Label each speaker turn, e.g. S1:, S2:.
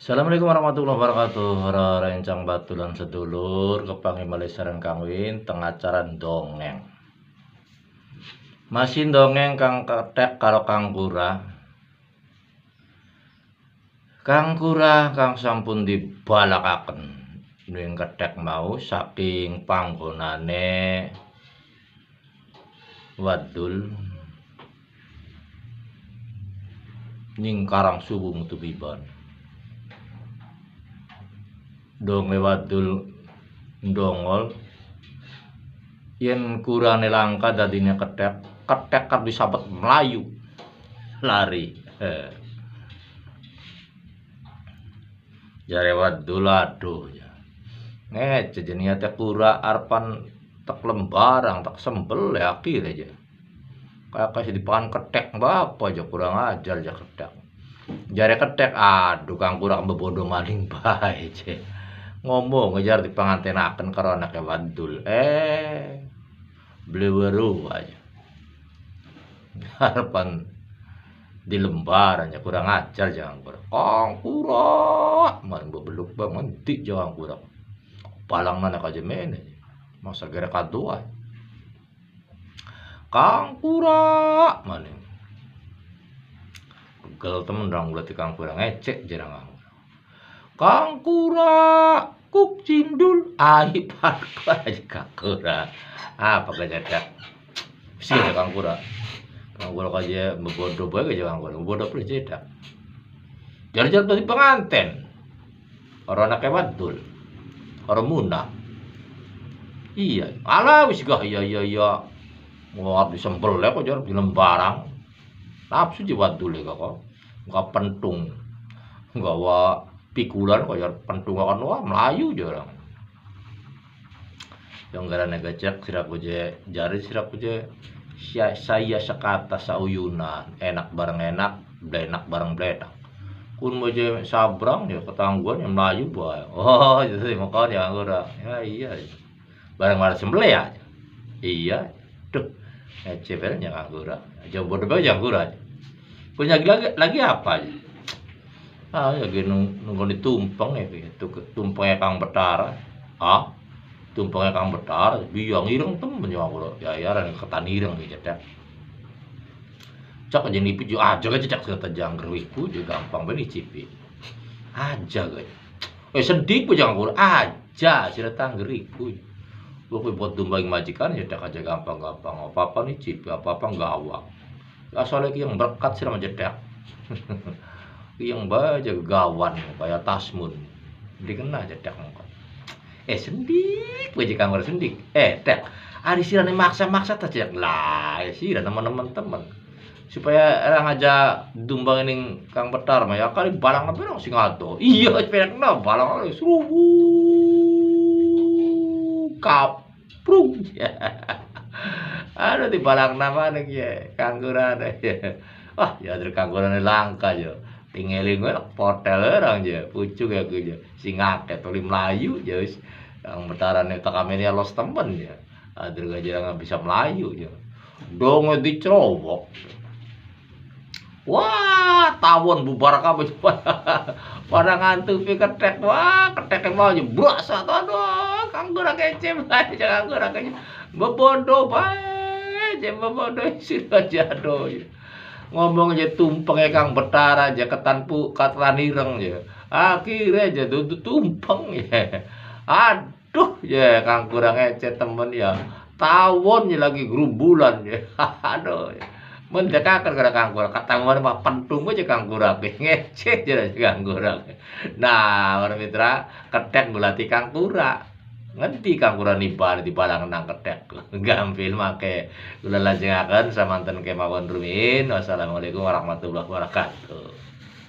S1: Assalamualaikum warahmatullahi wabarakatuh. Rencang batu lan sedulur kepangi malih sareng Kang Win teng acara dongeng. Masih dongeng Kang Ketek karo Kang Kura. Kang Kura kang sampun dibalakaken ning Ketek mau saking panggonane wadul ning Karang Suwung Tubiban. Donge wadul ndongol yen kurane langka dadine Ketek kan bisa melayu lari. Jare wadul aduh ya. Ngece jenenge teh kura arepan tak lembarang tak sembel ya akhir aja. Kayak kasih dipangan Ketek bapa aja kurang ajar aja Ketek. Jare Ketek aduh Kang Kura bebodo maling bae je. Ngomong ngejar dipangantenaken karo anake wadul. Bleweru aja. Harapan di lembaran ya kurang ajar jangan Kura. Kang Kura, man bebeluk banget di jangan Kura. Palang mana aja mene. Masa gara kadua. Kang Kura, mana? Kalau temen dong berarti Kang Kura ngecek jarang. Kang Kura, kuk cindul, pak aja Kang Kura. Apa kejadak? Sih ada Kang Kura. Kang Kura aja bebodoh bae aja Kang Kura. Bebodoh pun cedak. Jar-jar tadi penganten. Orang anake wadul. Orang munah. Iya, alah wis gah iya. Mau disembel ya kok jar di lembarang. Nafsu di wadul ya kok. Enggak pentung. Enggak wa pikulan kok jar pentung kan wah melayu jarang. Yang garane gecek siraku je jari siraku je saya sekata sauyunan enak bareng enak blenak bareng blenak kun mo je sabrang ya ketangguan yang melayu bae jadi makanya Kura ya iya bareng bareng sembelih ya iya tuh cepernya Kang Kura jauh bodoh bae Kang Kura punya lagi apa ya nunggu ditumpeng ya itu tumpengnya Kang Betara tumpengnya Kang Betara biang ireng temen ya Kura ya ran ketan ireng gitu dah cak aja nipi jo aja aja cak serta jangger wiku juga gampang banget cipi aja guys sedih pun jangan Kura aja serta tanggeriku gue buat domba yang majikan ya cak aja gampang apa nih cipi apa gawang asalnya yang berkat sih sama jedak yang baja gawan kayak tasmun dikena jedak sendik aja Kang Kura sendik tek ari sirane maksa tajak lah sih teman-teman supaya orang aja dumbang ini Kang Betar mah ya kali balang apa dong sing ado iya pengen kena balang suruh kaprung ya ada di balang nama nih ya Kang Kura ya wah ya dari Kang Kura langka ya tingeling gue portel orang aja pucuk ya gue aja sing akeh toli Melayu ya wis Kang Betarane takamene los temen ya ada gajah nggak bisa Melayu ya dong dicerobok. Wah, tawon bubar kabeh pada ngantupi Ketek. Wah, Ketek mau jeblok aduh, Kang Kura kece bae, Kang Kura kece. Bebodo bae, bebodo sira jado. Ngomong aja tumpenge Kang Betara aja ketan ireng ya. Akhirnya aja dudu tumpeng ya. Aduh, ya Kang Kura ngece temen ya. Tawon ya lagi gerumbulan ya. Aduh. Mendekakan kada Kang Kura katangan mah pentung aja Kang Kura ngecek aja Kang Kura. Nah, para mitra Ketek melatih Kang Kura. Ngerti Kang Kura nibar di balang nang Ketek. Gampil make kula lajengaken samanten kemawon rumiyin. Wassalamualaikum warahmatullahi wabarakatuh.